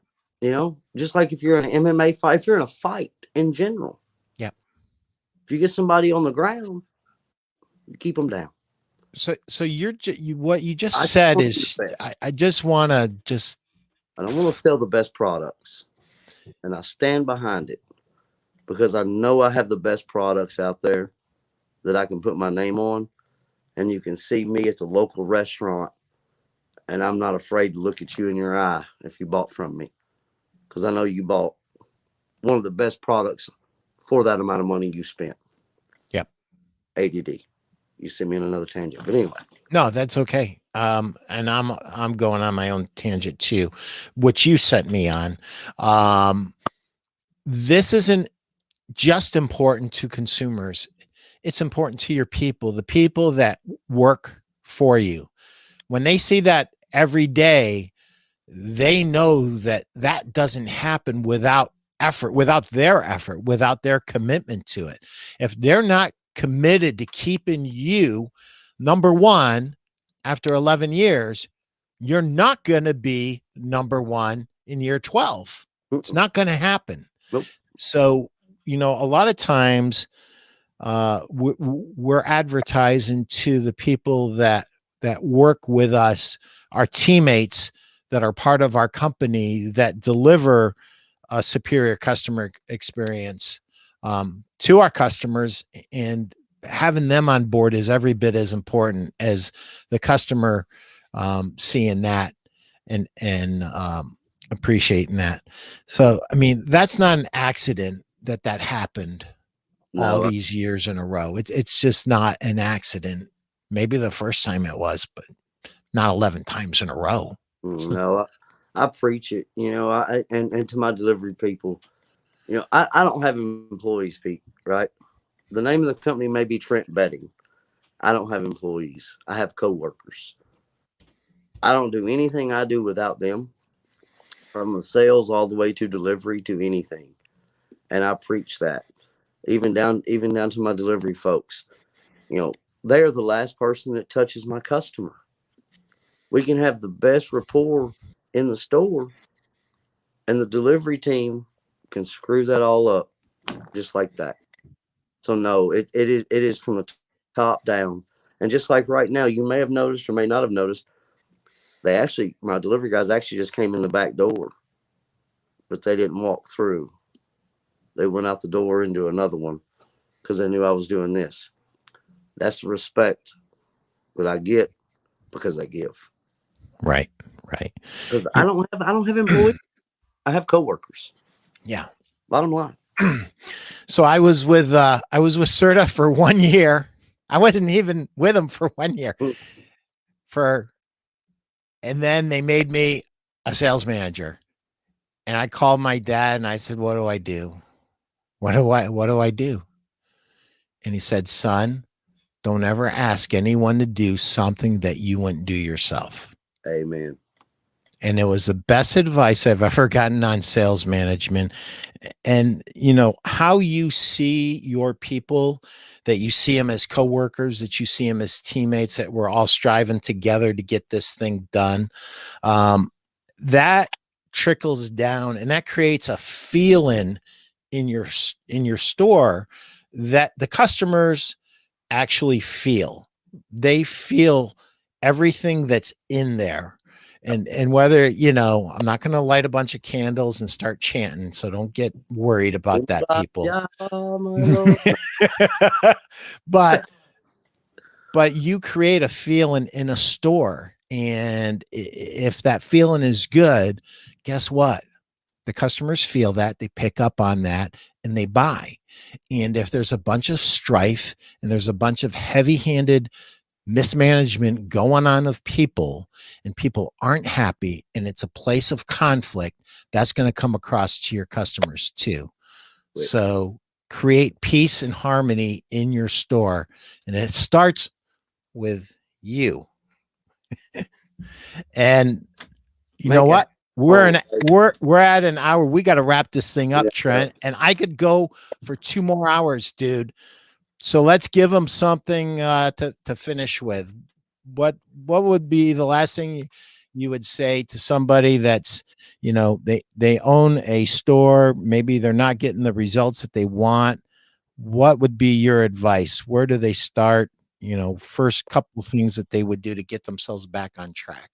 You know, just like if you're in an MMA fight, if you're in a fight in general. Yep. If you get somebody on the ground, you keep them down. So what you just said is, I just want to just. I don't want to sell the best products, and I stand behind it because I know I have the best products out there that I can put my name on, and you can see me at the local restaurant, and I'm not afraid to look at you in your eye if you bought from me, because I know you bought one of the best products for that amount of money you spent. Yep. ADD. You sent me on another tangent, but anyway. No, that's okay. And I'm going on my own tangent too, which you sent me on. This isn't just important to consumers. It's important to your people, the people that work for you. When they see that every day, they know that that doesn't happen without effort, without their commitment to it. If they're not committed to keeping you number one after 11 years, you're not going to be number one in year 12. It's not going to happen. Nope. So, you know, a lot of times we're advertising to the people that work with us, our teammates that are part of our company that deliver a superior customer experience to our customers, and having them on board is every bit as important as the customer seeing that and appreciating that. So, I mean, that's not an accident that happened all these years in a row. It's just not an accident. Maybe the first time it was, but not 11 times in a row. No, I preach it, you know, and to my delivery people, you know, I don't have employees, Pete, right? The name of the company may be Trent Bedding. I don't have employees. I have coworkers. I don't do anything I do without them, from the sales all the way to delivery to anything. And I preach that, even down to my delivery folks. You know, they're the last person that touches my customer. We can have the best rapport in the store, and the delivery team can screw that all up just like that. So no, it is from the top down. And just like right now, you may have noticed or may not have noticed, my delivery guys actually just came in the back door, but they didn't walk through. They went out the door into another one because they knew I was doing this. That's the respect that I get because I give. Right. Because I don't have employees. I have coworkers. Yeah. Bottom line. So I was with Serta for 1 year. I wasn't even with them for 1 year. And then they made me a sales manager. And I called my dad and I said, what do I do? what do I do? And he said, son, don't ever ask anyone to do something that you wouldn't do yourself. Amen. And it was the best advice I've ever gotten on sales management. And, you know, how you see your people, that you see them as coworkers, that you see them as teammates, that we're all striving together to get this thing done. That trickles down, and that creates a feeling in your store that the customers actually feel. They feel everything that's in there. And whether, you know, I'm not going to light a bunch of candles and start chanting, so don't get worried about that, people. but you create a feeling in a store, and if that feeling is good, guess what? The customers feel that, they pick up on that, and they buy. And if there's a bunch of strife and there's a bunch of heavy-handed mismanagement going on of people, and people aren't happy, and it's a place of conflict, that's going to come across to your customers too. So create peace and harmony in your store, and it starts with you. And you know what? We're at an hour. We got to wrap this thing up, Trent. And I could go for 2 more hours, dude. So let's give them something to finish with. What would be the last thing you would say to somebody that's, you know, they own a store, maybe they're not getting the results that they want? What would be your advice? Where do they start? You know, first couple of things that they would do to get themselves back on track.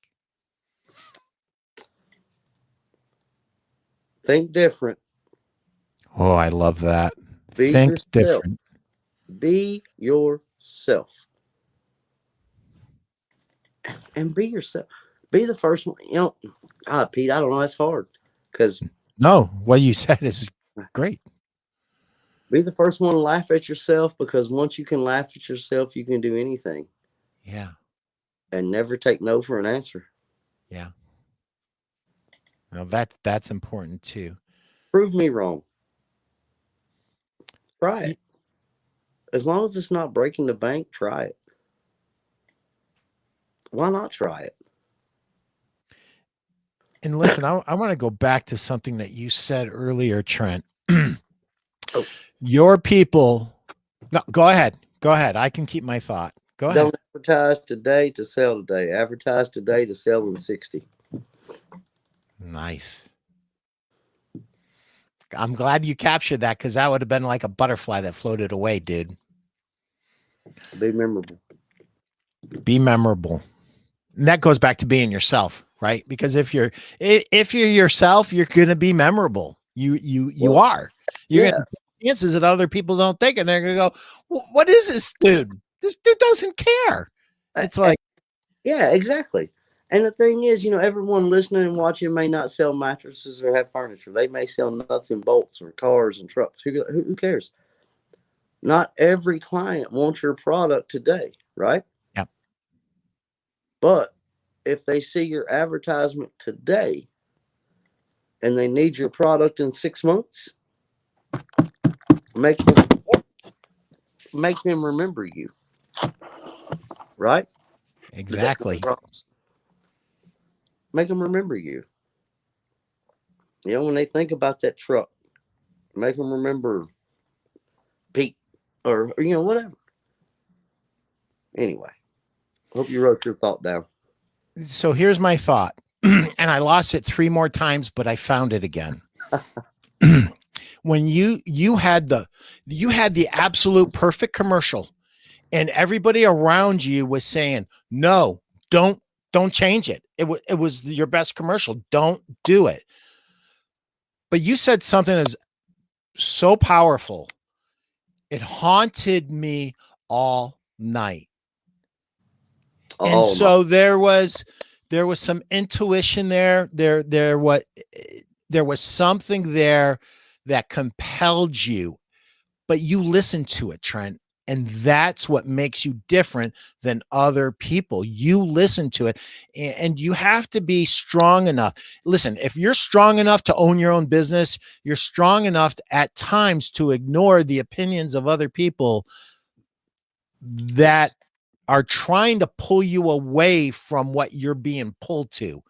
Think different. Oh, I love that. Think different. Be yourself. And be yourself. Be the first one. You know, Pete, I don't know. That's hard. Because no, what you said is great. Be the first one to laugh at yourself, because once you can laugh at yourself, you can do anything. Yeah. And never take no for an answer. Yeah. Now that's important too. Prove me wrong. Try it. As long as it's not breaking the bank, try it. Why not try it? And listen, I want to go back to something that you said earlier, Trent. Your people. No, go ahead. Go ahead. I can keep my thought. Go ahead. Don't advertise today to sell today. Advertise today to sell in 60. Nice. I'm glad you captured that, because that would have been like a butterfly that floated away, dude. Be memorable. Be memorable. And that goes back to being yourself, right? Because if you're yourself, you're going to be memorable. You are. You're going to have chances that other people don't think, and they're going to go, what is this dude? This dude doesn't care. It's like, yeah, exactly. And the thing is, you know, everyone listening and watching may not sell mattresses or have furniture. They may sell nuts and bolts or cars and trucks. Who cares? Not every client wants your product today, right? Yep. But if they see your advertisement today and they need your product in 6 months, make them remember you. Right? Exactly. Make them remember you. You know, when they think about that truck, make them remember Pete or you know, whatever. Anyway, hope you wrote your thought down. So here's my thought. And I lost it 3 more times, but I found it again. When you had the absolute perfect commercial, and everybody around you was saying, no, don't change it. It was your best commercial. Don't do it. But you said something that's so powerful. It haunted me all night. And so there was some intuition there. There was something there that compelled you, but you listened to it, Trent. And that's what makes you different than other people. You listen to it, and you have to be strong enough. Listen, if you're strong enough to own your own business, you're strong enough at times to ignore the opinions of other people that are trying to pull you away from what you're being pulled to.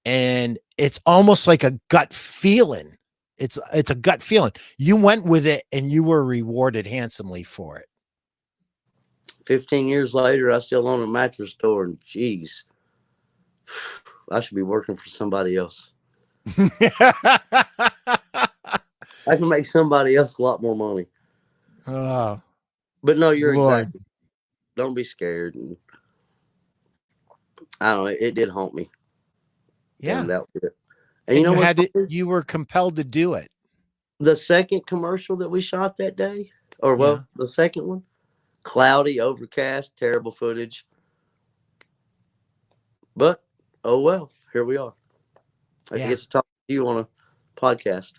And it's almost like a gut feeling. It's a gut feeling. You went with it and you were rewarded handsomely for it. 15 years later, I still own a mattress store, and geez, I should be working for somebody else. I can make somebody else a lot more money. But no, you're Lord. exactly. Don't be scared. And I don't know. It did haunt me. Yeah. And you know what? You were compelled to do it. The second commercial that we shot that day, the second one, cloudy, overcast, terrible footage. But, oh well, here we are. I get to talk to you on a podcast.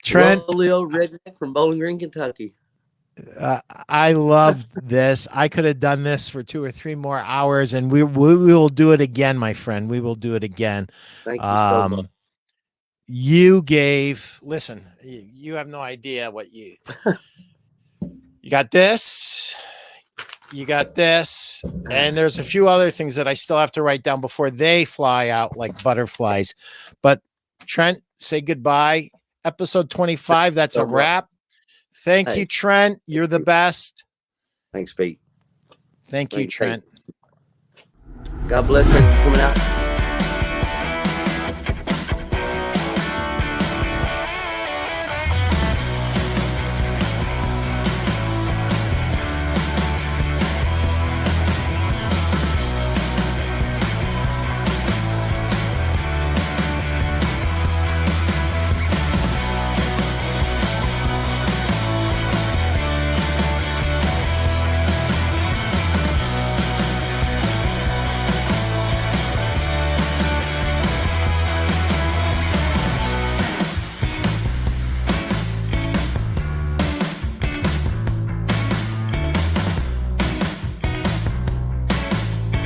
Trent, old redneck from Bowling Green, Kentucky. I loved this. I could have done this for 2 or 3 more hours, and we will do it again, my friend. We will do it again. Thank you so much. Listen, you have no idea what you got this, and there's a few other things that I still have to write down before they fly out like butterflies. But Trent, say goodbye. Episode 25. That's a wrap. Thank you, Trent. You're the best. Thanks, Pete. Thank you, Trent. God bless. Thanks for coming out.